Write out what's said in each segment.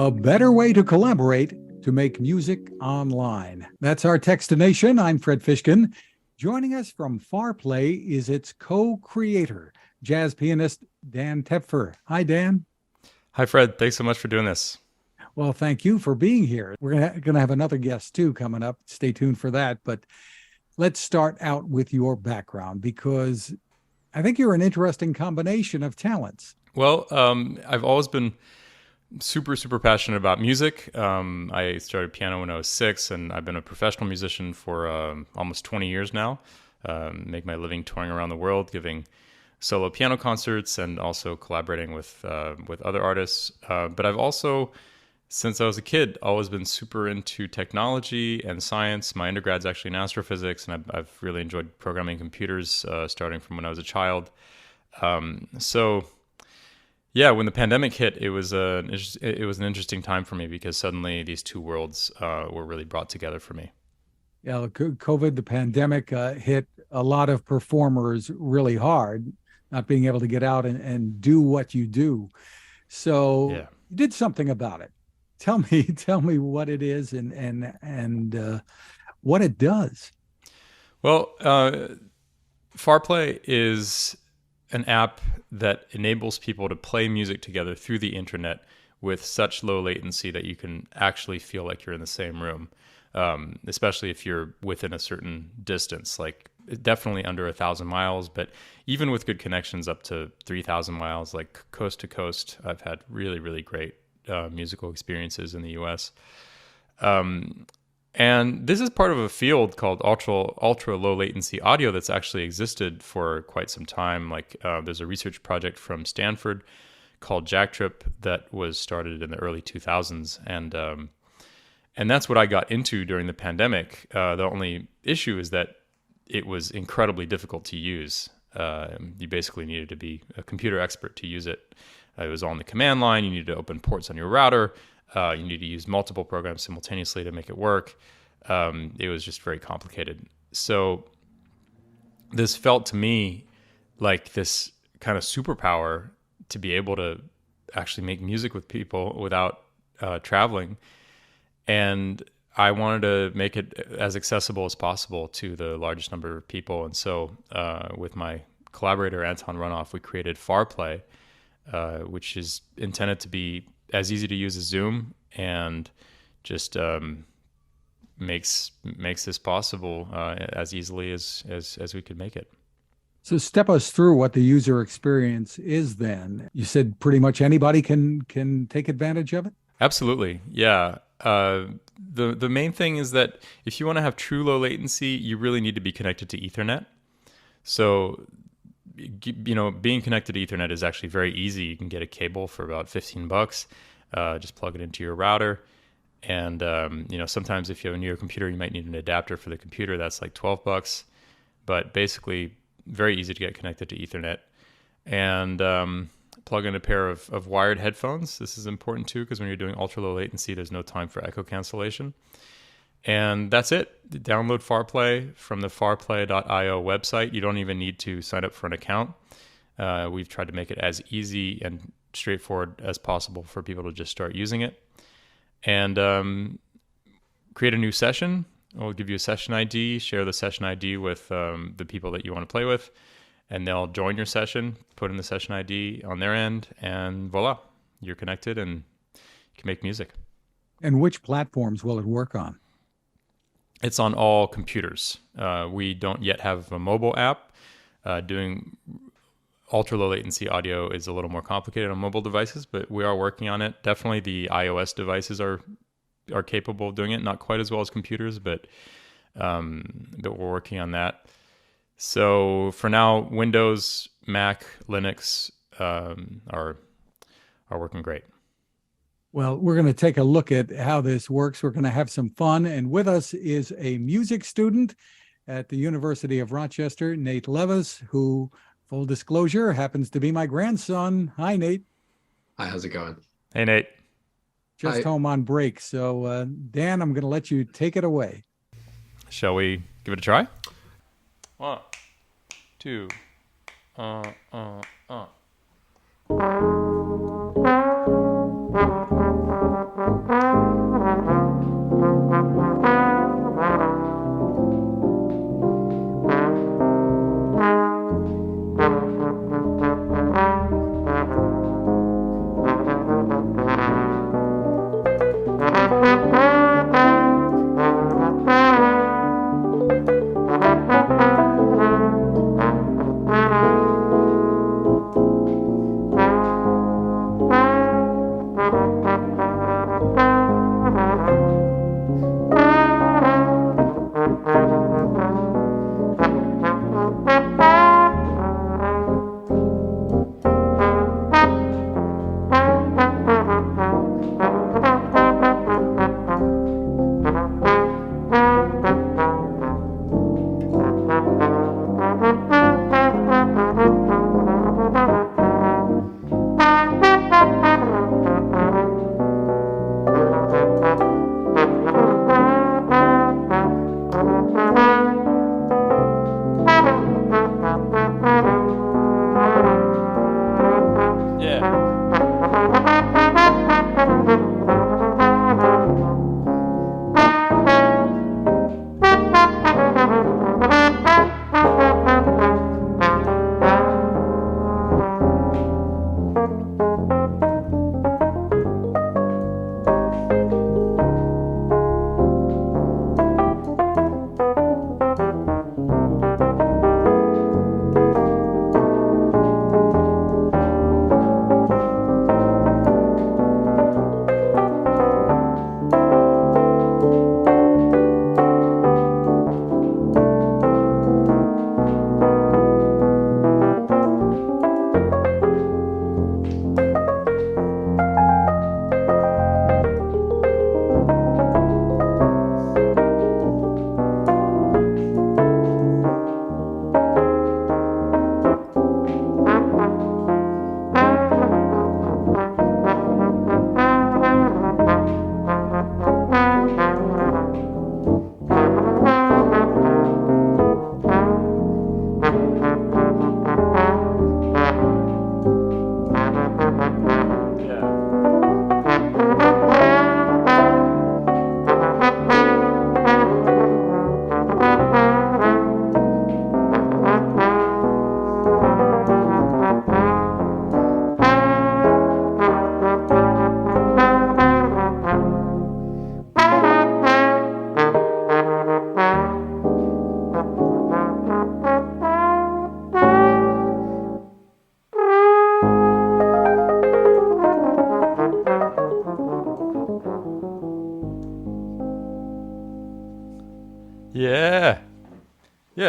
A better way to collaborate to make music online. That's our Techstination. I'm Fred Fishkin. Joining us from Farplay is its co-creator, jazz pianist Dan Tepfer. Hi, Dan. Hi, Fred. Thanks so much for doing this. Well, thank you for being here. We're going to have another guest, too, coming up. Stay tuned for that. But let's start out with your background, because I think you're an interesting combination of talents. Well, I've always been super passionate about music. I started piano when I was 6, and I've been a professional musician for almost 20 years now. Make my living touring around the world, giving solo piano concerts and also collaborating with other artists. But I've also, since I was a kid, always been super into technology and science. My undergrad's actually in astrophysics, and I've really enjoyed programming computers starting from when I was a child. Yeah, when the pandemic hit, it was an interesting time for me because suddenly these two worlds were really brought together for me. Yeah, COVID, the pandemic hit a lot of performers really hard, not being able to get out and do what you do. So Yeah. you did something about it. Tell me what it is and what it does. Well, Farplay is an app that enables people to play music together through the internet with such low latency that you can actually feel like you're in the same room, especially if you're within a certain distance, like definitely under 1,000 miles, but even with good connections up to 3,000 miles, like coast to coast, I've had really great musical experiences in the US. And this is part of a field called ultra low latency audio that's actually existed for quite some time. Like there's a research project from Stanford called Jacktrip that was started in the early 2000s, and that's what I got into during the pandemic. The only issue is that it was incredibly difficult to use. You basically needed to be a computer expert to use it. It was on the command line. You needed to open ports on your router. You need to use multiple programs simultaneously to make it work. It was just very complicated. So this felt to me like this kind of superpower to be able to actually make music with people without traveling. And I wanted to make it as accessible as possible to the largest number of people. And so with my collaborator, Anton Runoff, we created Farplay, which is intended to be as easy to use as Zoom, and just makes this possible as easily as we could make it. So step us through what the user experience is then. You said pretty much anybody can take advantage of it? Absolutely, yeah. The main thing is that if you want to have true low latency, you really need to be connected to Ethernet. So, being connected to Ethernet is actually very easy. You can get a cable for about $15. Just plug it into your router. And, sometimes if you have a newer computer, you might need an adapter for the computer. That's like $12. But basically, very easy to get connected to Ethernet. And plug in a pair of wired headphones. This is important too, because when you're doing ultra low latency, there's no time for echo cancellation. And that's it. Download Farplay from the farplay.io website. You don't even need to sign up for an account. We've tried to make it as easy and straightforward as possible for people to just start using it. And create a new session. We'll give you a session ID. Share the session ID with the people that you want to play with, and they'll join your session, put in the session ID on their end, and voila, you're connected and you can make music. And which platforms will it work on? It's on all computers. We don't yet have a mobile app. Doing ultra low latency audio is a little more complicated on mobile devices, but we are working on it. Definitely the iOS devices are capable of doing it, not quite as well as computers, but we're working on that. So for now, Windows, Mac, Linux are working great. Well, we're going to take a look at how this works. We're going to have some fun. And with us is a music student at the University of Rochester, Nate Levis, who, full disclosure, happens to be my grandson. Hi, Nate. Hi, how's it going? Hey, Nate. Just Hi. home on break. So, Dan, I'm going to let you take it away. Shall we give it a try? 1, 2,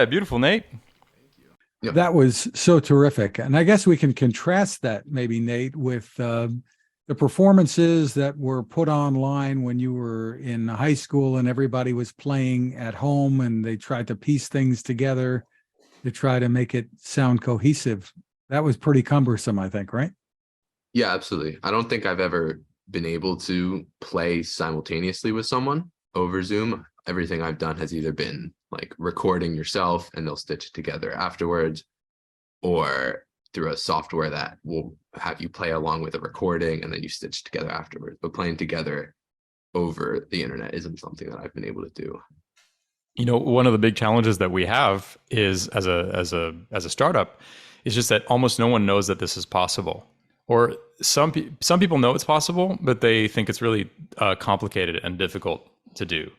Yeah, beautiful, Nate. Yep. That was so terrific. And I guess we can contrast that maybe, Nate, with the performances that were put online when you were in high school and everybody was playing at home and they tried to piece things together to try to make it sound cohesive. That was pretty cumbersome, I think, right? Yeah, absolutely. I don't think I've ever been able to play simultaneously with someone over Zoom. Everything I've done has either been like recording yourself and they'll stitch it together afterwards, or through a software that will have you play along with a recording and then you stitch together afterwards. But playing together over the internet isn't something that I've been able to do. You know, one of the big challenges that we have is as a startup is just that almost no one knows that this is possible. Or some people know it's possible, but they think it's really complicated and difficult to do.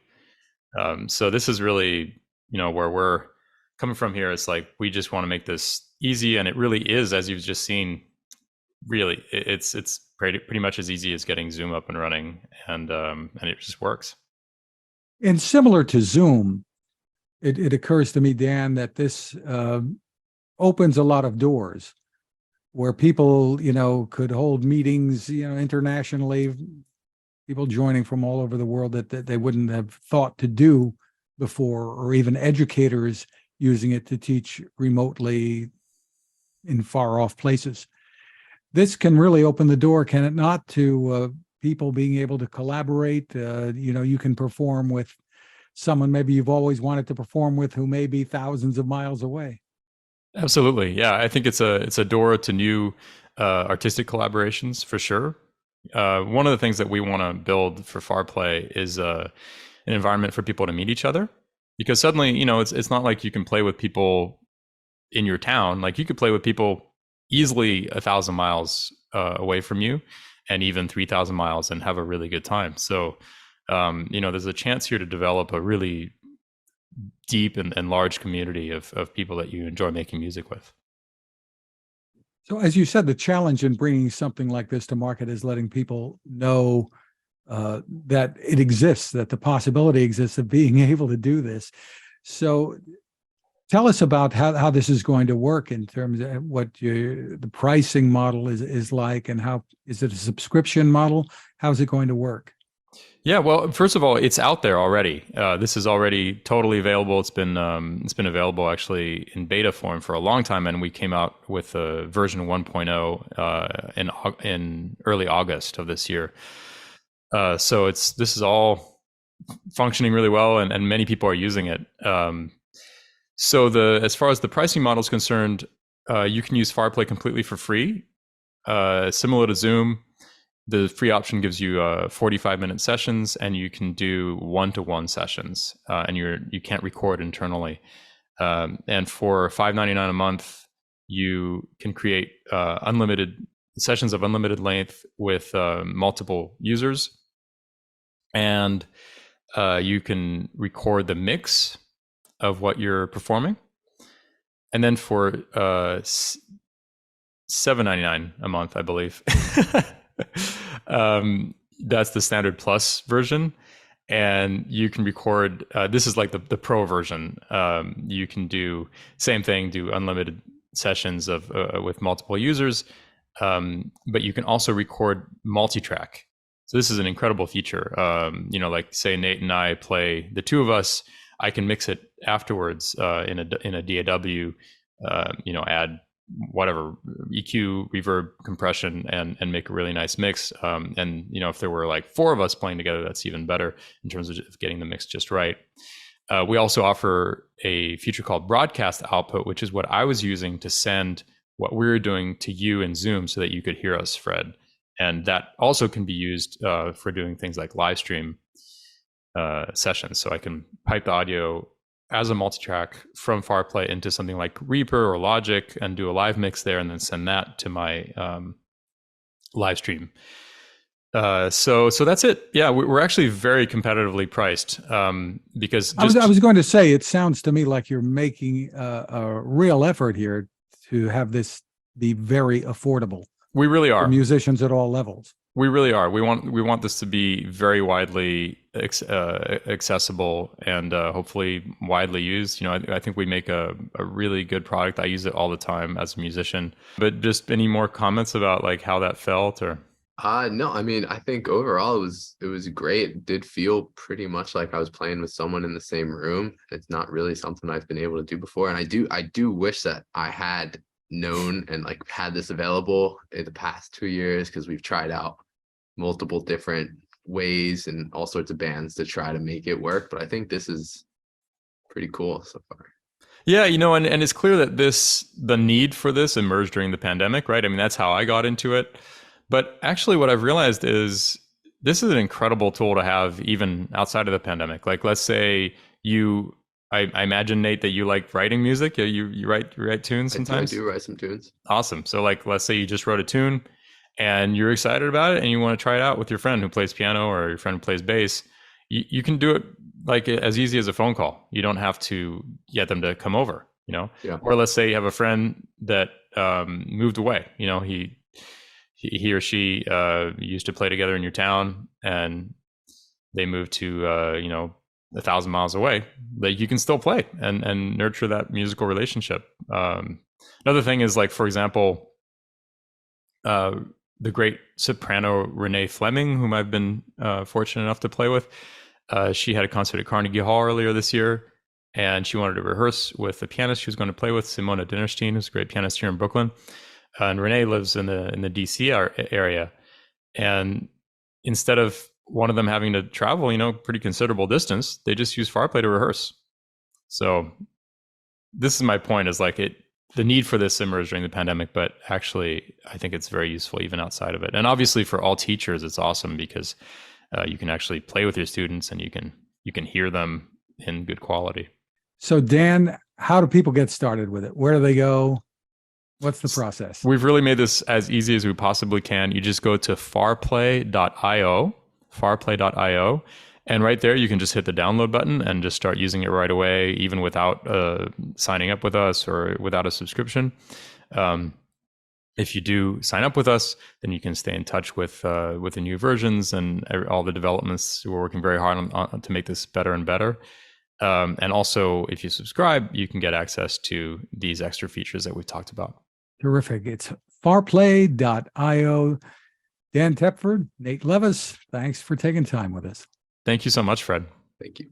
So this is really, where we're coming from here. It's like we just want to make this easy, and it really is, as you've just seen. Really, it's pretty much as easy as getting Zoom up and running, and it just works. And similar to Zoom, it occurs to me, Dan, that this opens a lot of doors where people, could hold meetings, internationally, people joining from all over the world that they wouldn't have thought to do before, or even educators using it to teach remotely in far off places. This can really open the door, can it not, to people being able to collaborate? You can perform with someone maybe you've always wanted to perform with who may be thousands of miles away. Absolutely, yeah. I think it's a door to new artistic collaborations for sure. One of the things that we want to build for FarPlay is an environment for people to meet each other, because suddenly, it's not like you can play with people in your town. Like you could play with people easily 1,000 miles away from you, and even 3,000 miles, and have a really good time. So, there's a chance here to develop a really deep and large community of people that you enjoy making music with. So, as you said, the challenge in bringing something like this to market is letting people know that it exists, that the possibility exists of being able to do this. So, tell us about how this is going to work in terms of what the pricing model is like, and how is it a subscription model? How is it going to work? Yeah, well, first of all, it's out there already. This is already totally available. It's been available actually in beta form for a long time, and we came out with version 1.0 in early August of this year. So this is all functioning really well, and many people are using it. So as far as the pricing model is concerned, you can use FarPlay completely for free, similar to Zoom. The free option gives you 45-minute sessions, and you can do one-to-one sessions, and you can't record internally. And for $5.99 a month, you can create unlimited sessions of unlimited length with multiple users, and you can record the mix of what you're performing. And then for $7.99 a month, I believe. That's the standard plus version, and you can record. This is like the pro version. You can do same thing, do unlimited sessions of with multiple users, but you can also record multi-track. So this is an incredible feature. Like say Nate and I play, the two of us, I can mix it afterwards in a DAW. Add whatever EQ, reverb, compression, and make a really nice mix. And if there were like four of us playing together, that's even better in terms of getting the mix just right. We also offer a feature called broadcast output, which is what I was using to send what we were doing to you in Zoom so that you could hear us, Fred. And that also can be used for doing things like live stream sessions. So I can pipe the audio as a multi-track from FarPlay into something like Reaper or Logic and do a live mix there, and then send that to my live stream. So that's it. Yeah, we're actually very competitively priced because I was going to say, it sounds to me like you're making a real effort here to have this be very affordable. We really are. For musicians at all levels. We really are. We want this to be very widely accessible and hopefully widely used. You know, I think we make a really good product. I use it all the time as a musician. But just any more comments about like how that felt or? No, I mean, I think overall it was great. It did feel pretty much like I was playing with someone in the same room. It's not really something I've been able to do before. And I do wish that I had known and like had this available in the past 2 years, because we've tried out multiple different ways and all sorts of bands to try to make it work. But I think this is pretty cool so far. Yeah, you know, and it's clear that the need for this emerged during the pandemic, right? I mean, that's how I got into it. But actually, what I've realized is this is an incredible tool to have even outside of the pandemic. Like, let's say I imagine, Nate, that you like writing music. You write tunes sometimes. I do write some tunes. Awesome. So, like, let's say you just wrote a tune and you're excited about it and you want to try it out with your friend who plays piano or your friend who plays bass. You can do it like as easy as a phone call. You don't have to get them to come over, you know? Yeah. Or let's say you have a friend that moved away, you know, he or she used to play together in your town and they moved to, 1,000 miles away. Like, you can still play and nurture that musical relationship. Another thing is, like, for example, the great soprano Renee Fleming, whom I've been fortunate enough to play with. She had a concert at Carnegie Hall earlier this year, and she wanted to rehearse with the pianist she was going to play with, Simona Dinnerstein, who's a great pianist here in Brooklyn. And Renee lives in the DC area. And instead of one of them having to travel, pretty considerable distance, they just use FarPlay to rehearse. So this is my point, is like the need for this emerged during the pandemic, but actually I think it's very useful even outside of it. And obviously for all teachers, it's awesome because you can actually play with your students and you can hear them in good quality. So Dan, how do people get started with it? Where do they go? What's the process? We've really made this as easy as we possibly can. You just go to farplay.io, and right there you can just hit the download button and just start using it right away, even without signing up with us or without a subscription. If you do sign up with us, then you can stay in touch with the new versions and all the developments. We're working very hard on to make this better and better. And also, if you subscribe, you can get access to these extra features that we've talked about. Terrific. It's farplay.io. Dan Tepfer, Nate Levis, thanks for taking time with us. Thank you so much, Fred. Thank you.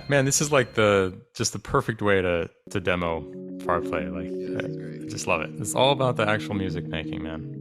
man, this is like just the perfect way to demo far play. Like, Yeah, that's I great. just love it. It's all about the actual music making, man.